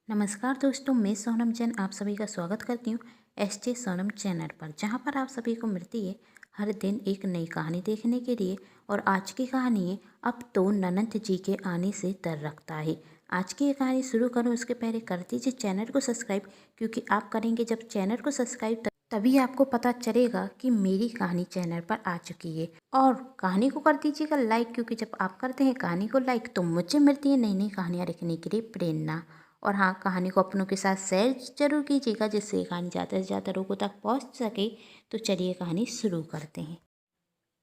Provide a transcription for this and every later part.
नमस्कार दोस्तों, मैं सोनम जैन आप सभी का स्वागत करती हूँ एस जे सोनम चैनल पर, जहाँ पर आप सभी को मिलती है हर दिन एक नई कहानी देखने के लिए। और आज की कहानी है अब तो ननंद जी के आने से डर रखता है। आज की ये कहानी शुरू करूँ उसके पहले कर दीजिए चैनल को सब्सक्राइब, क्योंकि आप करेंगे जब चैनल को सब्सक्राइब तभी आपको पता चलेगा कि मेरी कहानी चैनल पर आ चुकी है। और कहानी को कर दीजिएगा लाइक, क्योंकि जब आप करते हैं कहानी को लाइक तो मुझे मिलती है नई नई कहानियाँ लिखने के लिए प्रेरणा। और हाँ, कहानी को अपनों के साथ शेयर जरूर कीजिएगा, जिससे कहानी ज़्यादा से ज़्यादा लोगों तक पहुँच सके। तो चलिए कहानी शुरू करते हैं।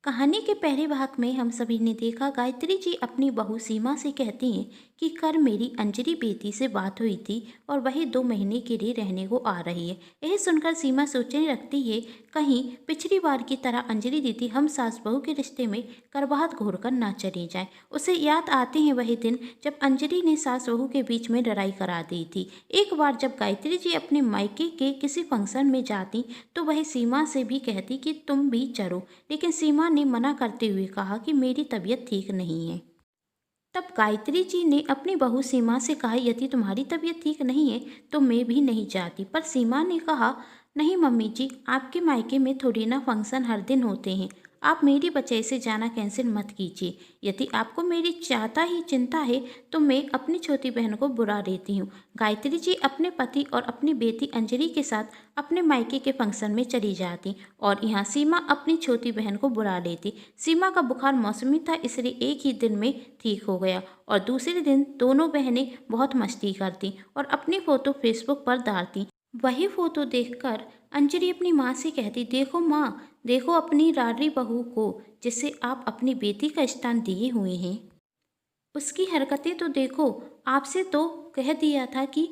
कहानी के पहले भाग में हम सभी ने देखा गायत्री जी अपनी बहू सीमा से कहती हैं कि कल मेरी अंजलि बेटी से बात हुई थी और वही 2 महीने के लिए रहने को आ रही है। यह सुनकर सीमा सोचने लगती है कहीं पिछली बार की तरह अंजलि दीदी हम सास बहू के रिश्ते में करवाहट घोर कर ना चली जाए। उसे याद आते हैं वही दिन जब अंजलि ने सास बहू के बीच में लड़ाई करा दी थी। एक बार जब गायत्री जी अपने मायके के किसी फंक्शन में जाती तो वह सीमा से भी कहती कि तुम भी चलो, लेकिन सीमा ने मना करते हुए कहा कि मेरी तबीयत ठीक नहीं है। तब गायत्री जी ने अपनी बहू सीमा से कहा यदि तुम्हारी तबीयत ठीक नहीं है तो मैं भी नहीं चाहती। पर सीमा ने कहा नहीं मम्मी जी, आपके मायके में थोड़ी ना फंक्शन हर दिन होते हैं। आप मेरी वजह से जाना कैंसिल मत कीजिए। यदि आपको मेरी चाहता ही चिंता है तो मैं अपनी छोटी बहन को बुला लेती हूँ। गायत्री जी अपने पति और अपनी बेटी अंजलि के साथ अपने मायके के फंक्शन में चली जाती और यहाँ सीमा अपनी छोटी बहन को बुला लेती। सीमा का बुखार मौसमी था, इसलिए एक ही दिन में ठीक हो गया और दूसरे दिन दोनों बहनें बहुत मस्ती करती और अपनी फ़ोटो फेसबुक पर डालती। वही फ़ोटो देखकर अंजलि अपनी माँ से कहती देखो माँ, देखो अपनी लाडली बहू को जिसे आप अपनी बेटी का स्थान दिए हुए हैं, उसकी हरकतें तो देखो। आपसे तो कह दिया था कि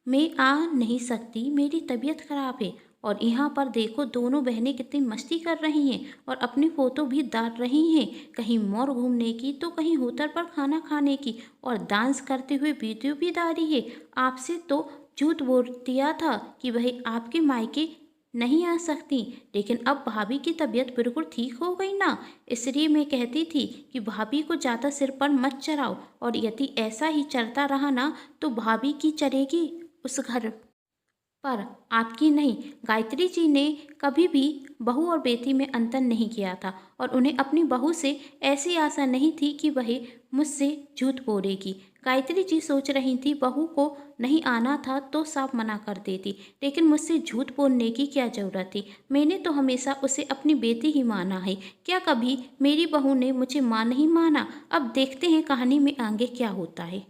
मैं आ नहीं सकती, मेरी तबीयत खराब है। और यहाँ पर देखो दोनों बहनें कितनी मस्ती कर रही हैं और अपनी फ़ोटो भी डाल रही हैं, कहीं मॉल घूमने की तो कहीं होटल पर खाना खाने की, और डांस करते हुए वीडियो भी डाली है। आपसे तो झूठ बोल दिया था कि वह आपके मायके नहीं आ सकती, लेकिन अब भाभी की तबीयत बिल्कुल ठीक हो गई ना, इसलिए मैं कहती थी कि भाभी को ज़्यादा सिर पर मत चढ़ाओ, और यदि ऐसा ही चलता रहा ना तो भाभी की चलेगी उस घर पर, आपकी नहीं। गायत्री जी ने कभी भी बहू और बेटी में अंतर नहीं किया था और उन्हें अपनी बहू से ऐसी आशा नहीं थी कि वह मुझसे झूठ बोलेगी। गायत्री जी सोच रही थी बहू को नहीं आना था तो साफ मना कर देती, लेकिन मुझसे झूठ बोलने की क्या ज़रूरत थी। मैंने तो हमेशा उसे अपनी बेटी ही माना है, क्या कभी मेरी बहू ने मुझे माँ नहीं माना। अब देखते हैं कहानी में आगे क्या होता है।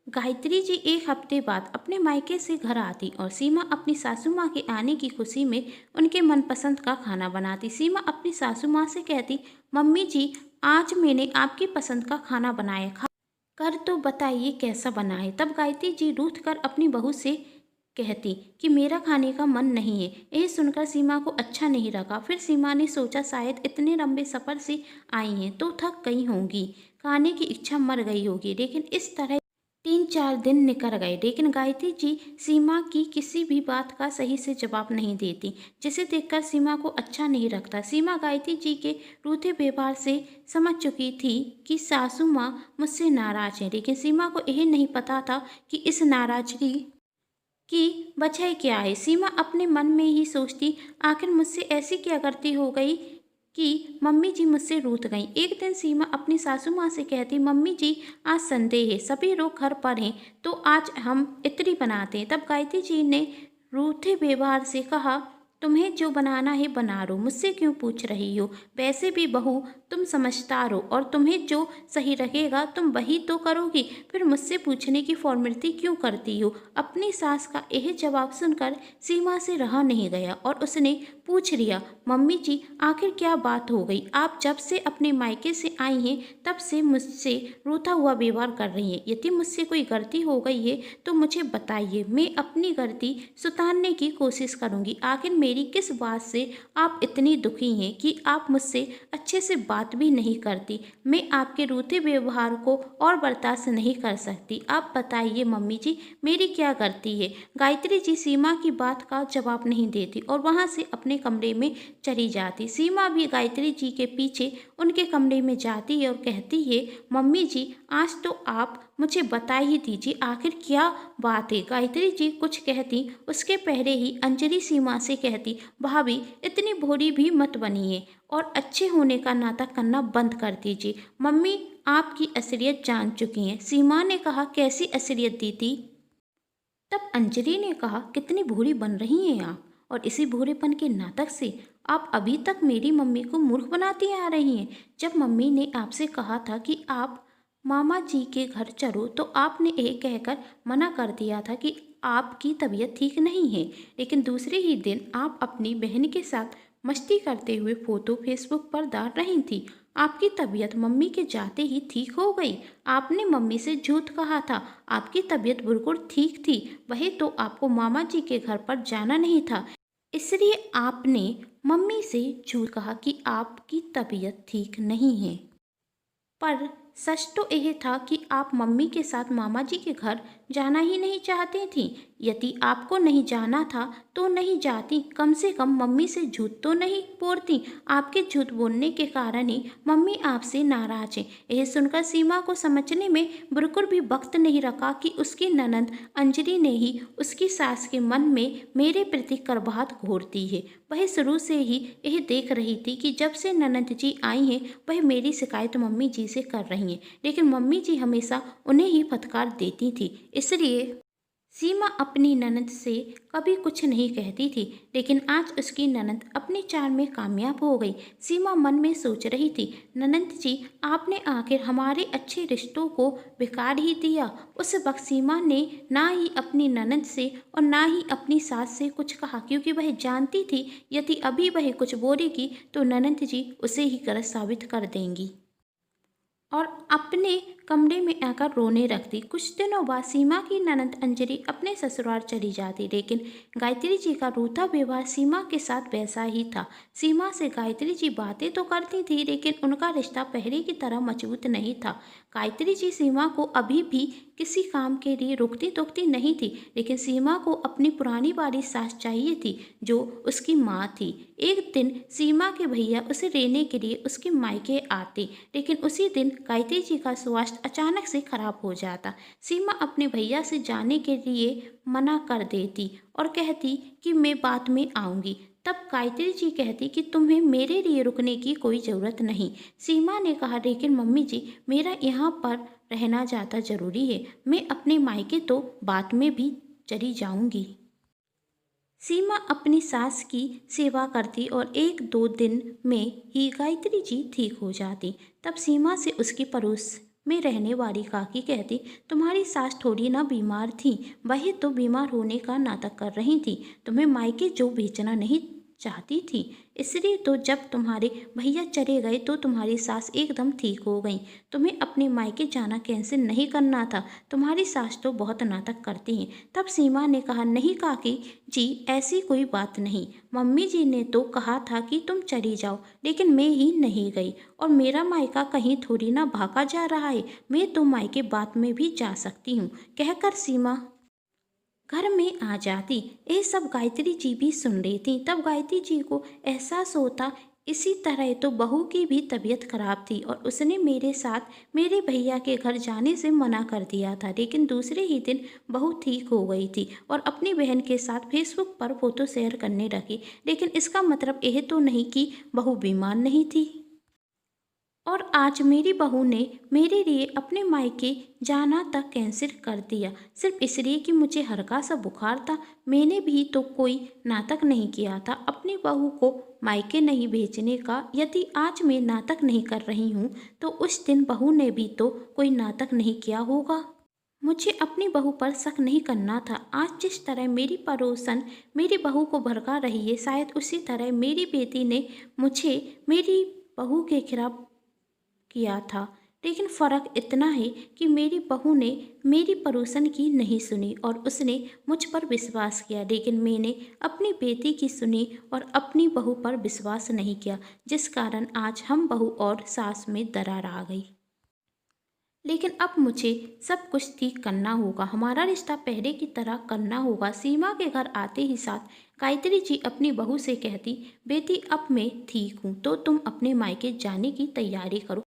गायत्री जी एक हफ्ते बाद अपने मायके से घर आती और सीमा अपनी सासू माँ के आने की खुशी में उनके मनपसंद का खाना बनाती। सीमा अपनी सासू माँ से कहती मम्मी जी, आज मैंने आपकी पसंद का खाना बनाया, खा कर तो बताइए कैसा बना है। तब गायत्री जी रूठ कर अपनी बहू से कहती कि मेरा खाने का मन नहीं है। यह सुनकर सीमा को अच्छा नहीं लगा। फिर सीमा ने सोचा शायद इतने लंबे सफ़र से आई हैं तो थक गई होंगी, खाने की इच्छा मर गई होगी। लेकिन इस तरह 3-4 दिन निकल गए, लेकिन गायत्री जी सीमा की किसी भी बात का सही से जवाब नहीं देती, जिसे देखकर सीमा को अच्छा नहीं लगता। सीमा गायत्री जी के रूठे व्यवहार से समझ चुकी थी कि सासू माँ मुझसे नाराज हैं, लेकिन सीमा को यह नहीं पता था कि इस नाराजगी की वजह क्या है। सीमा अपने मन में ही सोचती आखिर मुझसे ऐसी क्या गलती हो गई कि मम्मी जी मुझसे रूठ गईं। एक दिन सीमा अपनी सासू माँ से कहती मम्मी जी, आज संडे है, सभी लोग घर पर हैं तो आज हम इडली बनाते हैं। तब गायत्री जी ने रूठे व्यवहार से कहा तुम्हें जो बनाना है बना लो, मुझसे क्यों पूछ रही हो। वैसे भी बहू तुम समझदार हो और तुम्हें जो सही लगेगा तुम वही तो करोगी, फिर मुझसे पूछने की फॉर्मेलिटी क्यों करती हो। अपनी सास का यह जवाब सुनकर सीमा से रहा नहीं गया और उसने पूछ लिया मम्मी जी, आखिर क्या बात हो गई। आप जब से अपने मायके से आई हैं तब से मुझसे रूठा हुआ व्यवहार कर रही हैं। यदि मुझसे कोई गलती हो गई है तो मुझे बताइए, मैं अपनी गलती सुधारने की कोशिश करूंगी। आखिर मेरी किस बात से आप इतनी दुखी हैं कि आप मुझसे अच्छे से बात भी नहीं करती। मैं आपके रूठे व्यवहार को और बर्दाश्त नहीं कर सकती। आप बताइए मम्मी जी, मेरी क्या गलती है। गायत्री जी सीमा की बात का जवाब नहीं देती और वहाँ से अपने कमरे में चली जाती। सीमा भी गायत्री जी के पीछे उनके कमरे में जाती है और कहती है मम्मी जी, आज तो आप मुझे बता ही दीजिए आखिर क्या बात है। गायत्री जी कुछ कहती उसके पहले ही अंजलि सीमा से कहती, भाभी इतनी भोली भी मत बनिए और अच्छे होने का नाटक करना बंद कर दीजिए। मम्मी आपकी असलियत जान चुकी हैं। सीमा ने कहा, कैसी असलियत दीदी? तब अंजलि ने कहा, कितनी भोली बन रही हैं आप, और इसी भोलेपन के नाटक से आप अभी तक मेरी मम्मी को मूर्ख बनाती आ रही हैं। जब मम्मी ने आपसे कहा था कि आप मामा जी के घर चलो तो आपने ये कहकर मना कर दिया था कि आपकी तबीयत ठीक नहीं है, लेकिन दूसरे ही दिन आप अपनी बहन के साथ मस्ती करते हुए फोटो फेसबुक पर डाल रही थी। आपकी तबीयत मम्मी के जाते ही ठीक हो गई। आपने मम्मी से झूठ कहा था, आपकी तबीयत बिल्कुल ठीक थी, वही तो आपको मामा जी के घर पर जाना नहीं था, इसलिए आपने मम्मी से झूठ कहा कि आपकी तबीयत ठीक नहीं है। पर सच तो यह था कि आप मम्मी के साथ मामा जी के घर जाना ही नहीं चाहती थीं। यदि आपको नहीं जाना था तो नहीं जाती, कम से कम मम्मी से झूठ तो नहीं बोलती। आपके झूठ बोलने के कारण ही मम्मी आपसे नाराज है। यह सुनकर सीमा को समझने में बिल्कुल भी वक्त नहीं रखा कि उसकी ननद अंजलि ने ही उसकी सास के मन में मेरे प्रति करवाहट घोर दी है। वह शुरू से ही यह देख रही थी कि जब से ननद जी आई हैं वह मेरी शिकायत मम्मी जी से कर रही हैं, लेकिन मम्मी जी हमेशा उन्हें ही फटकार देती थी। इसलिए सीमा अपनी ननद से कभी कुछ नहीं कहती थी, लेकिन आज उसकी ननद अपने चाल में कामयाब हो गई। सीमा मन में सोच रही थी, ननद जी आपने आखिर हमारे अच्छे रिश्तों को बिगाड़ ही दिया। उस वक्त सीमा ने ना ही अपनी ननद से और ना ही अपनी सास से कुछ कहा, क्योंकि वह जानती थी यदि अभी वह कुछ बोलेगी तो ननद जी उसे ही गलत साबित कर देंगी और अपने कमरे में आकर रोने लगती। कुछ दिनों बाद सीमा की ननद अंजलि अपने ससुराल चली जाती, लेकिन गायत्री जी का रूठा व्यवहार सीमा के साथ वैसा ही था। सीमा से गायत्री जी बातें तो करती थी, लेकिन उनका रिश्ता पहले की तरह मजबूत नहीं था। गायत्री जी सीमा को अभी भी किसी काम के लिए रोकती टोकती नहीं थी, लेकिन सीमा को अपनी पुरानी वाली सास चाहिए थी जो उसकी माँ थी। एक दिन सीमा के भैया उसे लेने के लिए उसके मायके आते, लेकिन उसी दिन गायत्री जी का स्वास्थ्य अचानक से खराब हो जाता। सीमा अपने भैया से जाने के लिए मना कर देती और कहती कि मैं बाद में आऊँगी। तब गायत्री जी कहती कि तुम्हें मेरे लिए रुकने की कोई ज़रूरत नहीं। सीमा ने कहा, लेकिन मम्मी जी मेरा यहाँ पर रहना ज़्यादा ज़रूरी है, मैं अपने मायके तो बाद में भी चली जाऊँगी। सीमा अपनी सास की सेवा करती और एक दो दिन में ही गायत्री जी ठीक हो जाती। तब सीमा से उसकी पड़ोस में रहने वाली काकी कहती, तुम्हारी सास थोड़ी ना बीमार थी, वही तो बीमार होने का नाटक कर रही थी, तुम्हें मायके जो भेजना नहीं चाहती थी, इसलिए तो जब तुम्हारे भैया चले गए तो तुम्हारी सास एकदम ठीक हो गई। तुम्हें अपने मायके जाना कैंसिल नहीं करना था, तुम्हारी सास तो बहुत नाटक करती हैं। तब सीमा ने कहा, नहीं काकी जी ऐसी कोई बात नहीं, मम्मी जी ने तो कहा था कि तुम चली जाओ, लेकिन मैं ही नहीं गई, और मेरा मायका कहीं थोड़ी ना भागा जा रहा है, मैं तो मायके बाद में भी जा सकती हूँ, कहकर सीमा घर में आ जाती। ये सब गायत्री जी भी सुन रही थी। तब गायत्री जी को एहसास होता, इसी तरह तो बहू की भी तबीयत खराब थी और उसने मेरे साथ मेरे भैया के घर जाने से मना कर दिया था, लेकिन दूसरे ही दिन बहू ठीक हो गई थी और अपनी बहन के साथ फेसबुक पर फोटो शेयर करने लगी। लेकिन इसका मतलब यह तो नहीं कि बहू बीमार नहीं थी। और आज मेरी बहू ने मेरे लिए अपने मायके जाना तक कैंसिल कर दिया, सिर्फ इसलिए कि मुझे हल्का सा बुखार था। मैंने भी तो कोई नाटक नहीं किया था अपनी बहू को मायके नहीं भेजने का। यदि आज मैं नाटक नहीं कर रही हूँ तो उस दिन बहू ने भी तो कोई नाटक नहीं किया होगा। मुझे अपनी बहू पर शक नहीं करना था। आज जिस तरह मेरी पड़ोसन मेरी बहू को भड़का रही है, शायद उसी तरह मेरी बेटी ने मुझे मेरी बहू के खिलाफ किया था। लेकिन फ़र्क इतना है कि मेरी बहू ने मेरी पड़ोसन की नहीं सुनी और उसने मुझ पर विश्वास किया, लेकिन मैंने अपनी बेटी की सुनी और अपनी बहू पर विश्वास नहीं किया, जिस कारण आज हम बहू और सास में दरार आ गई। लेकिन अब मुझे सब कुछ ठीक करना होगा, हमारा रिश्ता पहले की तरह करना होगा। सीमा के घर आते ही साथ गायत्री जी अपनी बहू से कहती, बेटी अब मैं ठीक हूँ तो तुम अपने मायके जाने की तैयारी करो।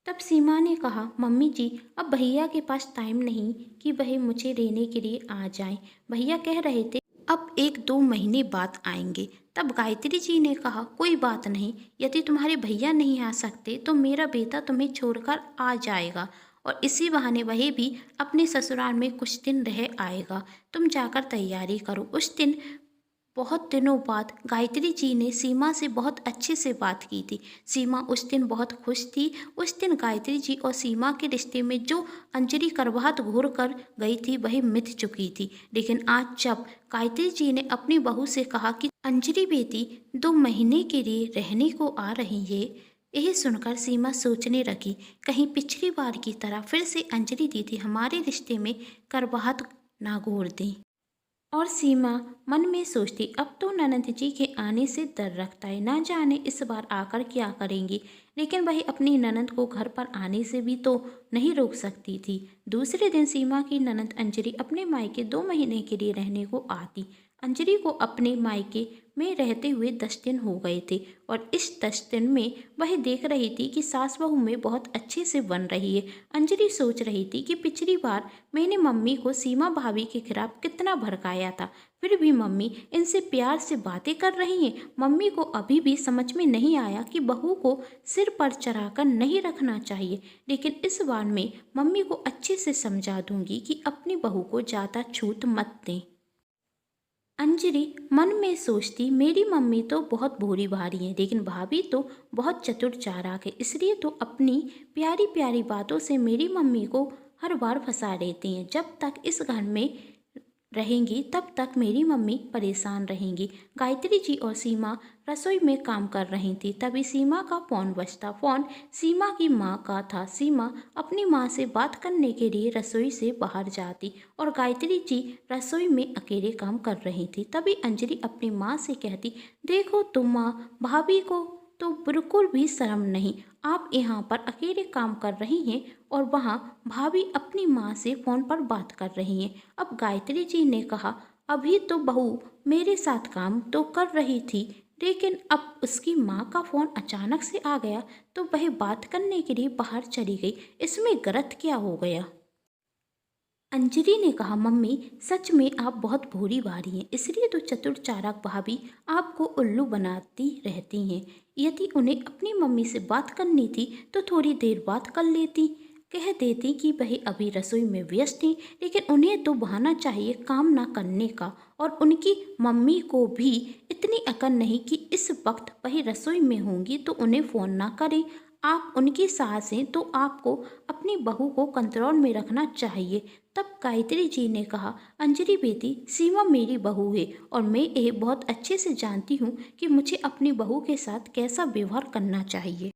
तब सीमा ने कहा, मम्मी जी अब भैया के पास टाइम नहीं कि वह मुझे लेने के लिए आ जाएं। भैया कह रहे थे अब 1-2 महीने बाद आएंगे। तब गायत्री जी ने कहा, कोई बात नहीं, यदि तुम्हारे भैया नहीं आ सकते तो मेरा बेटा तुम्हें छोड़कर आ जाएगा और इसी बहाने वह भी अपने ससुराल में कुछ दिन रह आएगा। तुम जाकर तैयारी करो। उस दिन बहुत दिनों बाद गायत्री जी ने सीमा से बहुत अच्छे से बात की थी। सीमा उस दिन बहुत खुश थी। उस दिन गायत्री जी और सीमा के रिश्ते में जो अंजलि करवाहट घोर कर गई थी वह मिट चुकी थी। लेकिन आज जब गायत्री जी ने अपनी बहू से कहा कि अंजलि बेटी 2 महीने के लिए रहने को आ रही है, यह सुनकर सीमा सोचने लगी, कहीं पिछली बार की तरह फिर से अंजलि दीदी हमारे रिश्ते में करवाहट ना घोर दें। और सीमा मन में सोचती, अब तो ननद जी के आने से डर रखता है, ना जाने इस बार आकर क्या करेंगी। लेकिन वह अपनी ननद को घर पर आने से भी तो नहीं रोक सकती थी। दूसरे दिन सीमा की ननद अंजलि अपने मायके 2 महीने के लिए रहने को आती। अंजलि को अपने मायके में रहते हुए 10 दिन हो गए थे और इस 10 दिन में वह देख रही थी कि सास बहू में बहुत अच्छे से बन रही है। अंजलि सोच रही थी कि पिछली बार मैंने मम्मी को सीमा भाभी के खिलाफ कितना भड़काया था, फिर भी मम्मी इनसे प्यार से बातें कर रही हैं। मम्मी को अभी भी समझ में नहीं आया कि बहू को सिर पर चढ़ाकर नहीं रखना चाहिए, लेकिन इस बार मैं मम्मी को अच्छे से समझा दूंगी कि अपनी बहू को ज़्यादा छूट मत दें। अंजलि मन में सोचती, मेरी मम्मी तो बहुत भोली भारी है, लेकिन भाभी तो बहुत चतुर चालाक है, इसलिए तो अपनी प्यारी प्यारी बातों से मेरी मम्मी को हर बार फंसा देती हैं। जब तक इस घर में रहेंगी तब तक मेरी मम्मी परेशान रहेंगी। गायत्री जी और सीमा रसोई में काम कर रही थी। तभी सीमा का फ़ोन बजता। फ़ोन सीमा की माँ का था। सीमा अपनी माँ से बात करने के लिए रसोई से बाहर जाती और गायत्री जी रसोई में अकेले काम कर रही थी। तभी अंजलि अपनी माँ से कहती, देखो तुम माँ, भाभी को तो बिल्कुल भी शर्म नहीं, आप यहाँ पर अकेले काम कर रही हैं और वहाँ भाभी अपनी माँ से फ़ोन पर बात कर रही हैं। अब गायत्री जी ने कहा, अभी तो बहू मेरे साथ काम तो कर रही थी, लेकिन अब उसकी माँ का फ़ोन अचानक से आ गया तो वह बात करने के लिए बाहर चली गई। इसमें गलत क्या हो गया? अंजलि ने कहा, मम्मी सच में आप बहुत भोली भारी हैं, इसलिए तो चतुर चालाक भाभी आपको उल्लू बनाती रहती हैं। यदि उन्हें अपनी मम्मी से बात करनी थी तो थोड़ी देर बात कर लेती, कह देती कि वह अभी रसोई में व्यस्त हैं, लेकिन उन्हें तो बहाना चाहिए काम ना करने का। और उनकी मम्मी को भी इतनी अकल नहीं कि इस वक्त वह रसोई में होंगी तो उन्हें फ़ोन ना करें। आप उनकी सास हैं तो आपको अपनी बहू को कंट्रोल में रखना चाहिए। तब गायत्री जी ने कहा, अंजलि बेटी, सीमा मेरी बहू है और मैं ये बहुत अच्छे से जानती हूँ कि मुझे अपनी बहू के साथ कैसा व्यवहार करना चाहिए।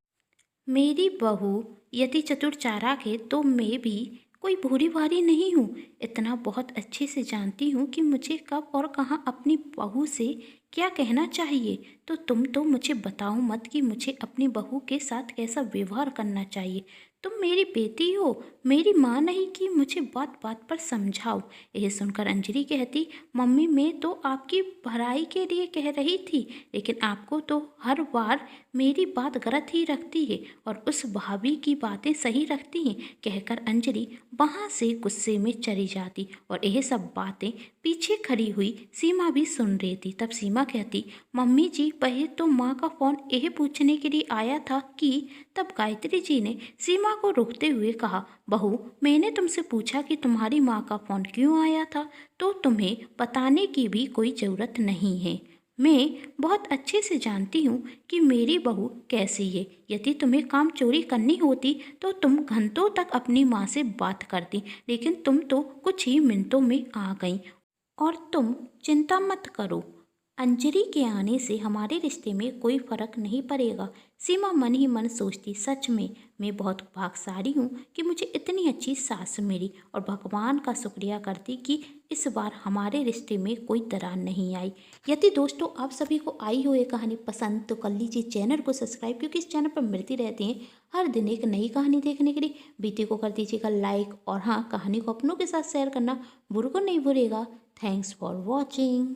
मेरी बहू यदि चतुर चालाक है तो मैं भी कोई भूरी भारी नहीं हूँ। इतना बहुत अच्छे से जानती हूँ कि मुझे कब और कहाँ अपनी बहू से क्या कहना चाहिए। तो तुम तो मुझे बताओ मत कि मुझे अपनी बहू के साथ कैसा व्यवहार करना चाहिए। तुम मेरी बेटी हो, मेरी माँ नहीं कि मुझे बात बात पर समझाओ। यह सुनकर अंजलि कहती, मम्मी मैं तो आपकी भलाई के लिए कह रही थी, लेकिन आपको तो हर बार मेरी बात गलत ही रखती है और उस भाभी की बातें सही रखती हैं। कहकर अंजलि वहाँ से गुस्से में चली जाती और यह सब बातें पीछे खड़ी हुई सीमा भी सुन रही थी। तब सीमा कहती, मम्मी जी पहले तो माँ का फ़ोन यह पूछने के लिए आया था कि। तब गायत्री जी ने सीमा को रोकते हुए कहा, बहू मैंने तुमसे पूछा कि तुम्हारी माँ का फ़ोन क्यों आया था, तो तुम्हें बताने की भी कोई ज़रूरत नहीं है। मैं बहुत अच्छे से जानती हूँ कि मेरी बहू कैसी है। यदि तुम्हें काम चोरी करनी होती तो तुम घंटों तक अपनी माँ से बात करती, लेकिन तुम तो कुछ ही मिनटों में आ गई। और तुम चिंता मत करो, अंजलि के आने से हमारे रिश्ते में कोई फर्क नहीं पड़ेगा। सीमा मन ही मन सोचती, सच में मैं बहुत भाग्यशाली हूँ कि मुझे इतनी अच्छी सास मिली और भगवान का शुक्रिया करती कि इस बार हमारे रिश्ते में कोई दरार नहीं आई। यदि दोस्तों आप सभी को आई हो ये कहानी पसंद तो कर लीजिए चैनल को सब्सक्राइब, क्योंकि इस चैनल पर मिलती रहती हैं हर दिन एक नई कहानी देखने के लिए। वीडियो को कर दीजिएगा लाइक और हाँ, कहानी को अपनों के साथ शेयर करना बिल्कुल नहीं भूलिएगा। Thanks for watching.